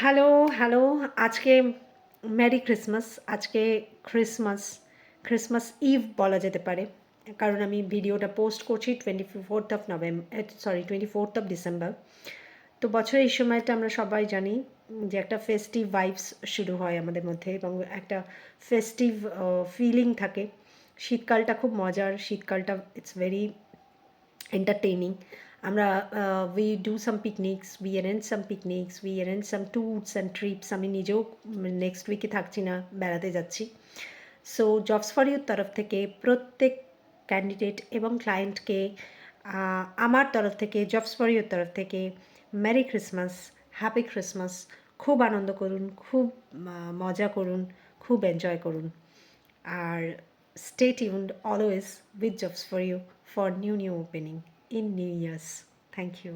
Hello, hello. আজকে merry Christmas. আজকে Christmas, Christmas eve বলা যেতে পারে। কারণ আমি ভিডিওটা পোস্ট করছি 24th of sorry 24th of December. তো বছরের এই সময়টা আমরা সবাই জানি যে একটা ফেস্টিভ ভাইবস শুরু হয় আমাদের মধ্যে এবং একটা ফেস্টিভ ফিলিং থাকে। শীতকালটা খুব মজার। শীতকালটা ইটস ভেরি entertaining. আমরা we do some picnics, we arrange some picnics, we arrange some tours and trips. আমি নিজেও নেক্সট উইকে থাকছি না, বেড়াতে যাচ্ছি। সো জবস ফর ইউর তরফ থেকে প্রত্যেক ক্যান্ডিডেট এবং ক্লায়েন্টকে আমার তরফ থেকে জবস ফর ইউর তরফ থেকে মেরি ক্রিসমাস, হ্যাপি ক্রিসমাস। খুব আনন্দ করুন, খুব মজা করুন, খুব এনজয় করুন। আর stay tuned always with Jobs for You for new opening in New Year's. Thank you.